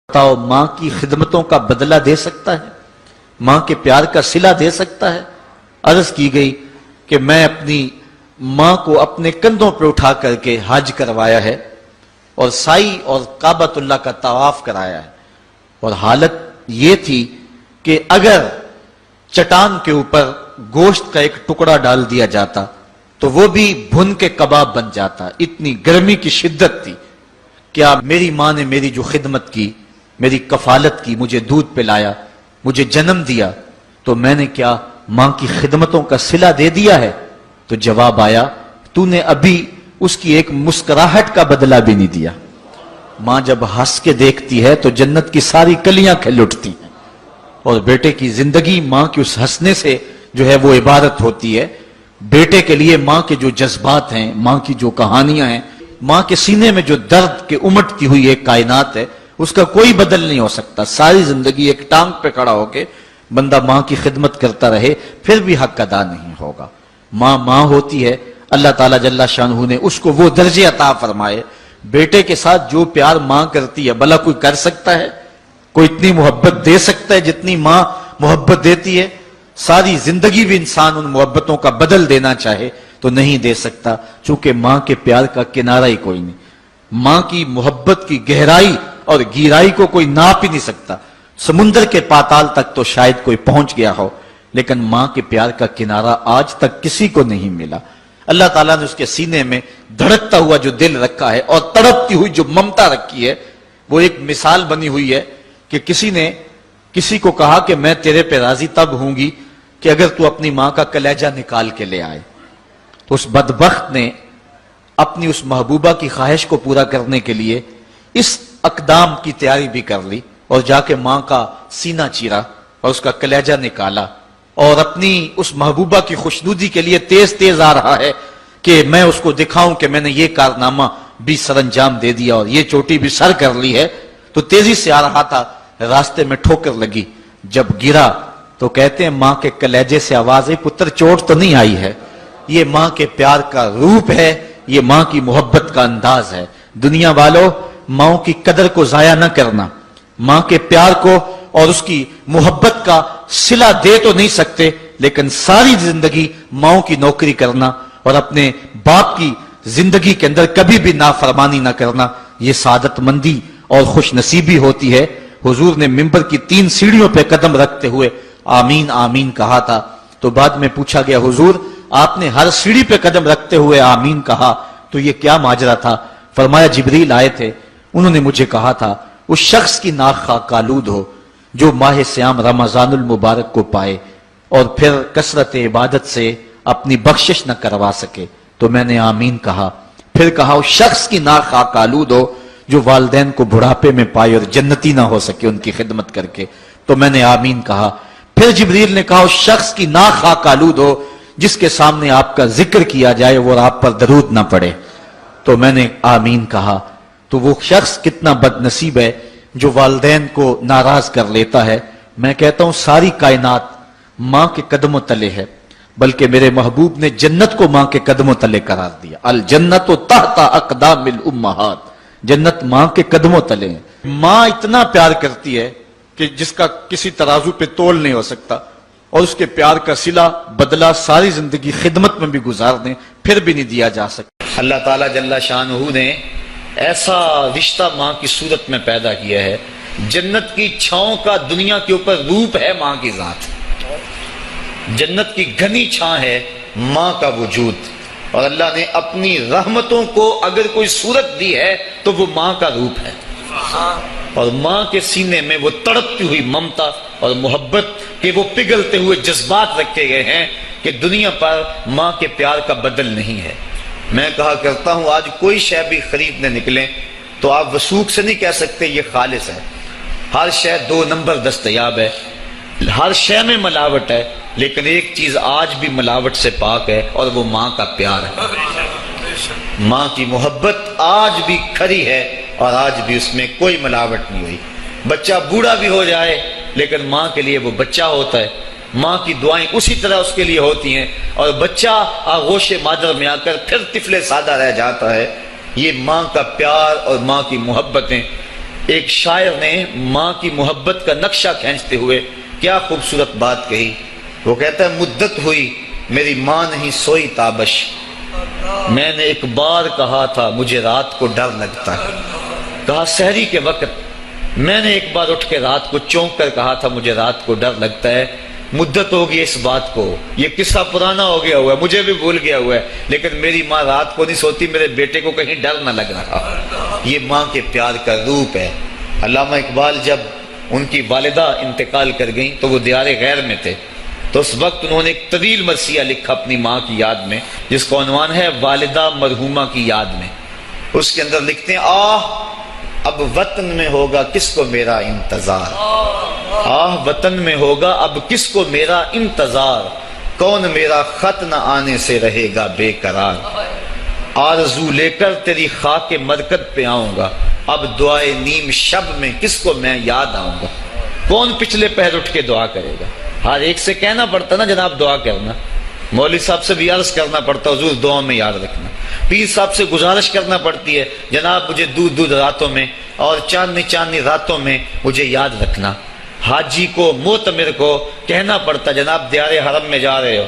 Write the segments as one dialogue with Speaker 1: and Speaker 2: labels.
Speaker 1: بتاؤ ماں کی خدمتوں کا بدلہ دے سکتا ہے؟ ماں کے پیار کا صلہ دے سکتا ہے؟ عرض کی گئی کہ میں اپنی ماں کو اپنے کندھوں پہ اٹھا کر کے حج کروایا ہے اور سائی اور کعبۃ اللہ کا طواف کرایا ہے، اور حالت یہ تھی کہ اگر چٹان کے اوپر گوشت کا ایک ٹکڑا ڈال دیا جاتا تو وہ بھی بھن کے کباب بن جاتا، اتنی گرمی کی شدت تھی۔ کیا میری ماں نے میری جو خدمت کی، میری کفالت کی، مجھے دودھ پلایا، مجھے جنم دیا، تو میں نے کیا ماں کی خدمتوں کا صلہ دے دیا ہے؟ تو جواب آیا، تو نے ابھی اس کی ایک مسکراہٹ کا بدلہ بھی نہیں دیا۔ ماں جب ہنس کے دیکھتی ہے تو جنت کی ساری کلیاں کھل اٹھتی ہیں، اور بیٹے کی زندگی ماں کے اس ہنسنے سے جو ہے وہ عبارت ہوتی ہے۔ بیٹے کے لیے ماں کے جو جذبات ہیں، ماں کی جو کہانیاں ہیں، ماں کے سینے میں جو درد کے امٹتی ہوئی ایک کائنات ہے، اس کا کوئی بدل نہیں ہو سکتا۔ ساری زندگی ایک ٹانگ پہ کھڑا ہو کے بندہ ماں کی خدمت کرتا رہے پھر بھی حق ادا نہیں ہوگا۔ ماں ماں ہوتی ہے، اللہ تعالیٰ جل شانہ نے اس کو وہ درجے عطا فرمائے۔ بیٹے کے ساتھ جو پیار ماں کرتی ہے بھلا کوئی کر سکتا ہے؟ کوئی اتنی محبت دے سکتا ہے جتنی ماں محبت دیتی ہے؟ ساری زندگی بھی انسان ان محبتوں کا بدل دینا چاہے تو نہیں دے سکتا، چونکہ ماں کے پیار کا کنارہ ہی کوئی نہیں۔ ماں کی محبت کی گہرائی اور گہرائی کو کوئی ناپ ہی نہیں سکتا۔ سمندر کے پاتال تک تو شاید کوئی پہنچ گیا ہو، لیکن ماں کے پیار کا کنارہ آج تک کسی کو نہیں ملا۔ اللہ تعالیٰ نے اس کے سینے میں دھڑکتا ہوا جو دل رکھا ہے اور تڑپتی ہوئی جو ممتا رکھی ہے، وہ ایک مثال بنی ہوئی ہے کہ کسی نے کسی کو کہا کہ میں تیرے پہ راضی تب ہوں گی کہ اگر تو اپنی ماں کا کلیجہ نکال کے لے آئے۔ تو اس بدبخت نے اپنی اس محبوبہ کی خواہش کو پورا کرنے کے لیے اس اقدام کی تیاری بھی کر لی، اور جا کے ماں کا سینہ چیرا اور اس کا کلیجہ نکالا، اور اپنی اس محبوبہ کی خوشنودی کے لیے تیز تیز آ رہا ہے کہ میں اس کو دکھاؤں کہ میں نے یہ کارنامہ بھی سر انجام دے دیا اور یہ چوٹی بھی سر کر لی ہے۔ تو تیزی سے آ رہا تھا، راستے میں ٹھوکر لگی، جب گرا تو کہتے ہیں ماں کے کلیجے سے آواز ہے، پتر چوٹ تو نہیں آئی ہے؟ یہ ماں کے پیار کا روپ ہے، یہ ماں کی محبت کا انداز ہے۔ دنیا والوں، ماں کی قدر کو ضائع نہ کرنا، ماں کے پیار کو اور اس کی محبت کا صلہ دے تو نہیں سکتے، لیکن ساری زندگی ماں کی نوکری کرنا اور اپنے باپ کی زندگی کے اندر کبھی بھی نافرمانی نہ کرنا، یہ سعادت مندی اور خوش نصیبی ہوتی ہے۔ حضور نے منبر کی 3 سیڑھیوں پہ قدم رکھتے ہوئے آمین آمین کہا تھا، تو بعد میں پوچھا گیا حضور آپ نے ہر سیڑھی پہ قدم رکھتے ہوئے آمین کہا، تو یہ کیا ماجرا تھا؟ فرمایا جبریل آئے تھے، انہوں نے مجھے کہا تھا اس شخص کی ناک خاک آلود ہو جو ماہ سیام رمضان المبارک کو پائے اور پھر کثرت عبادت سے اپنی بخشش نہ کروا سکے، تو میں نے آمین کہا۔ پھر کہا اس شخص کی ناک خاک آلود ہو جو والدین کو بڑھاپے میں پائے اور جنتی نہ ہو سکے ان کی خدمت کر کے، تو میں نے آمین کہا۔ پھر جبریل نے کہا اس شخص کی ناک خاک آلود ہو جس کے سامنے آپ کا ذکر کیا جائے اور آپ پر درود نہ پڑے، تو میں نے آمین کہا۔ تو وہ شخص کتنا بد نصیب ہے جو والدین کو ناراض کر لیتا ہے۔ میں کہتا ہوں ساری کائنات ماں کے قدموں تلے ہے، بلکہ میرے محبوب نے جنت کو ماں کے قدموں تلے قرار دیا۔ الجنت تحت اقدام الامہات، جنت ماں کے قدموں تلے ہیں۔ ماں اتنا پیار کرتی ہے کہ جس کا کسی ترازو پہ تول نہیں ہو سکتا، اور اس کے پیار کا صلہ بدلہ ساری زندگی خدمت میں بھی گزار دیں پھر بھی نہیں دیا جا سکتا۔ اللہ تعالیٰ جل شانہ نے ایسا رشتہ ماں کی صورت میں پیدا کیا ہے، جنت کی چھاؤں کا دنیا کے اوپر روپ ہے ماں کی ذات، جنت کی گھنی چھاں ہے ماں کا وجود، اور اللہ نے اپنی رحمتوں کو اگر کوئی صورت دی ہے تو وہ ماں کا روپ ہے، اور ماں کے سینے میں وہ تڑپتی ہوئی ممتا اور محبت کے وہ پگھلتے ہوئے جذبات رکھے گئے ہیں کہ دنیا پر ماں کے پیار کا بدل نہیں ہے۔ میں کہا کرتا ہوں آج کوئی شے بھی خریدنے نکلیں تو آپ وثوق سے نہیں کہہ سکتے یہ خالص ہے، ہر شے 2 نمبر دستیاب ہے، ہر شے میں ملاوٹ ہے، لیکن ایک چیز آج بھی ملاوٹ سے پاک ہے اور وہ ماں کا پیار ہے۔ ماں کی محبت آج بھی کھری ہے اور آج بھی اس میں کوئی ملاوٹ نہیں ہوئی۔ بچہ بوڑھا بھی ہو جائے لیکن ماں کے لیے وہ بچہ ہوتا ہے، ماں کی دعائیں اسی طرح اس کے لیے ہوتی ہیں، اور بچہ آغوش مادر میں آ کر پھر طفل سادہ رہ جاتا ہے۔ یہ ماں کا پیار اور ماں کی محبتیں ایک شاعر نے ماں کی محبت کا نقشہ کھینچتے ہوئے کیا خوبصورت بات کہی. وہ کہتا ہے مدت ہوئی میری ماں نہیں سوئی تابش، میں نے ایک بار کہا تھا مجھے رات کو ڈر لگتا ہے. کہا سحری کے وقت میں نے ایک بار اٹھ کے رات کو چونک کر کہا تھا مجھے رات کو ڈر لگتا ہے. مدت ہوگی اس بات کو، یہ قصہ پرانا ہو گیا ہوا ہے، مجھے بھی بھول گیا ہوا ہے، لیکن میری ماں رات کو نہیں سوتی، میرے بیٹے کو کہیں ڈر نہ لگ رہا. یہ ماں کے پیار کا روپ ہے. علامہ اقبال جب ان کی والدہ انتقال کر گئیں تو وہ دیار غیر میں تھے، تو اس وقت انہوں نے ایک طویل مرثیہ لکھا اپنی ماں کی یاد میں، جس کا عنوان ہے والدہ مرحومہ کی یاد میں. اس کے اندر لکھتے ہیں آہ اب وطن میں ہوگا کس کو میرا انتظار، آہ وطن میں ہوگا اب کس کو میرا انتظار، کون میرا خط نہ آنے سے رہے گا بے قرار، آرزو لے کر تیری خاک مرکت پہ آؤں گا، اب دعائے نیم شب میں کس کو میں یاد آؤں گا. کون پچھلے پہر اٹھ کے دعا کرے گا؟ ہر ایک سے کہنا پڑتا نا جناب دعا کرنا، مولوی صاحب سے بھی عرض کرنا پڑتا حضور دعا میں یاد رکھنا، پیر صاحب سے گزارش کرنا پڑتی ہے جناب مجھے دودھ راتوں میں اور چاندنی راتوں میں مجھے یاد رکھنا. حاجی کو معتمر کو کہنا پڑتا جناب دیار حرم میں جا رہے ہو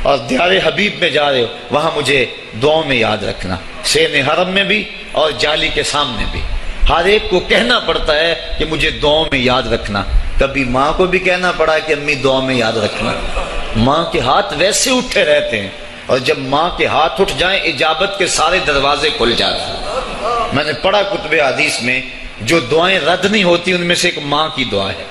Speaker 1: اور دیار حبیب میں جا رہے ہو وہاں مجھے دعاؤں میں یاد رکھنا، سین حرم میں بھی اور جالی کے سامنے بھی. ہر ایک کو کہنا پڑتا ہے کہ مجھے دعاؤں میں یاد رکھنا. کبھی ماں کو بھی کہنا پڑا کہ امی دعاؤں میں یاد رکھنا. ماں کے ہاتھ ویسے اٹھے رہتے ہیں، اور جب ماں کے ہاتھ اٹھ جائیں اجابت کے سارے دروازے کھل جاتے ہیں. میں نے پڑھا کتب حدیث میں جو دعائیں رد نہیں ہوتی ان میں سے ایک ماں کی دعا ہے.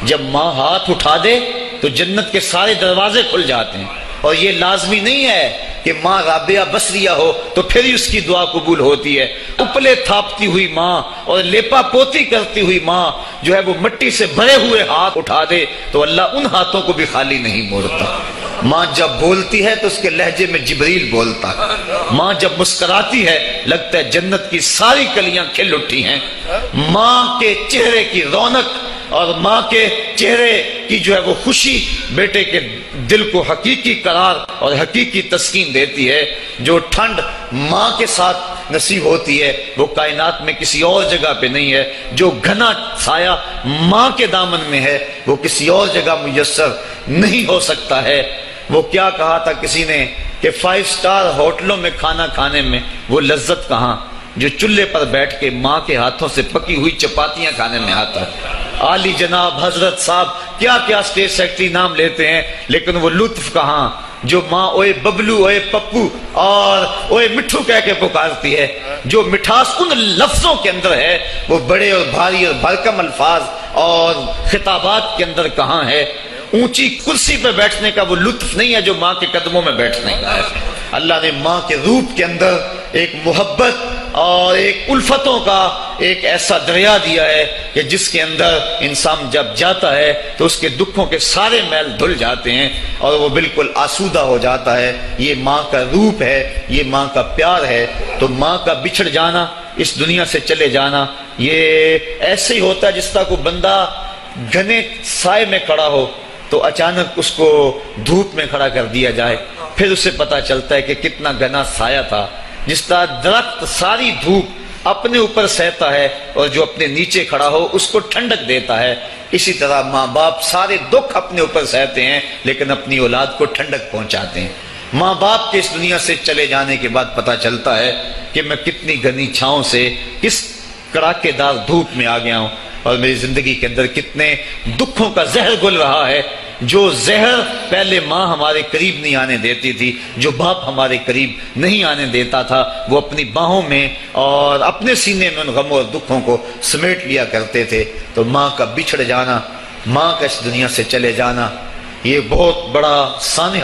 Speaker 1: جب ماں ہاتھ اٹھا دے تو جنت کے سارے دروازے کھل جاتے ہیں. اور یہ لازمی نہیں ہے کہ ماں رابعہ بصریہ ہو تو پھر ہی اس کی دعا قبول ہوتی ہے. اپلے تھاپتی ہوئی ماں اور لیپا پوتی کرتی ہوئی ماں جو ہے وہ مٹی سے بھرے ہوئے ہاتھ اٹھا دے تو اللہ ان ہاتھوں کو بھی خالی نہیں موڑتا. ماں جب بولتی ہے تو اس کے لہجے میں جبریل بولتا ہے. ماں جب مسکراتی ہے لگتا ہے جنت کی ساری کلیاں کھل اٹھی ہیں. ماں کے چہرے کی رونق اور ماں کے چہرے کی جو ہے وہ خوشی بیٹے کے دل کو حقیقی قرار اور حقیقی تسکین دیتی ہے. جو ٹھنڈ ماں کے ساتھ نصیب ہوتی ہے وہ کائنات میں کسی اور جگہ پہ نہیں ہے. جو گھنا سایہ ماں کے دامن میں ہے وہ کسی اور جگہ میسر نہیں ہو سکتا ہے. وہ کیا کہا تھا کسی نے کہ 5 سٹار ہوٹلوں میں کھانا کھانے میں وہ لذت کہاں جو چولہے پر بیٹھ کے ماں کے ہاتھوں سے پکی ہوئی چپاتیاں کھانے میں آتا ہے. عالی جناب حضرت صاحب کیا کیا اسٹیٹ سیکرٹری نام لیتے ہیں لیکن وہ لطف کہاں جو ماں اوئے ببلو اوئے پپو اور اوئے مٹھو کہہ کے پکارتی ہے. جو مٹھاس ان لفظوں کے اندر ہے وہ بڑے اور بھاری اور بھرکم الفاظ اور خطابات کے اندر کہاں ہے. اونچی کرسی پہ بیٹھنے کا وہ لطف نہیں ہے جو ماں کے قدموں میں بیٹھنے کا ہے. اللہ نے ماں کے روپ کے اندر ایک محبت اور ایک الفتوں کا ایک ایسا دریا دیا ہے کہ جس کے اندر انسان جب جاتا ہے تو اس کے دکھوں کے سارے میل دھل جاتے ہیں اور وہ بالکل آسودہ ہو جاتا ہے. یہ ماں کا روپ ہے، یہ ماں کا پیار ہے. تو ماں کا بچھڑ جانا، اس دنیا سے چلے جانا، یہ ایسے ہی ہوتا ہے جس طرح کوئی بندہ گھنے سائے میں کھڑا ہو تو اچانک اس کو دھوپ میں کھڑا کر دیا جائے، پھر اسے پتا چلتا ہے کہ کتنا گھنا سایہ تھا. جس طرح درخت ساری دھوپ اپنے اوپر سہتا ہے اور جو اپنے نیچے کھڑا ہو اس کو ٹھنڈک دیتا ہے، اسی طرح ماں باپ سارے دکھ اپنے اوپر سہتے ہیں لیکن اپنی اولاد کو ٹھنڈک پہنچاتے ہیں. ماں باپ کے اس دنیا سے چلے جانے کے بعد پتا چلتا ہے کہ میں کتنی گھنی چھاؤں سے کس کڑاکے دار دھوپ میں آ گیا ہوں اور میری زندگی کے اندر کتنے دکھوں کا زہر گل رہا ہے. جو زہر پہلے ماں ہمارے قریب نہیں آنے دیتی تھی، جو باپ ہمارے قریب نہیں آنے دیتا تھا، وہ اپنی باہوں میں اور اپنے سینے میں ان غموں اور دکھوں کو سمیٹ لیا کرتے تھے. تو ماں کا بچھڑ جانا، ماں کا اس دنیا سے چلے جانا، یہ بہت بڑا سانحہ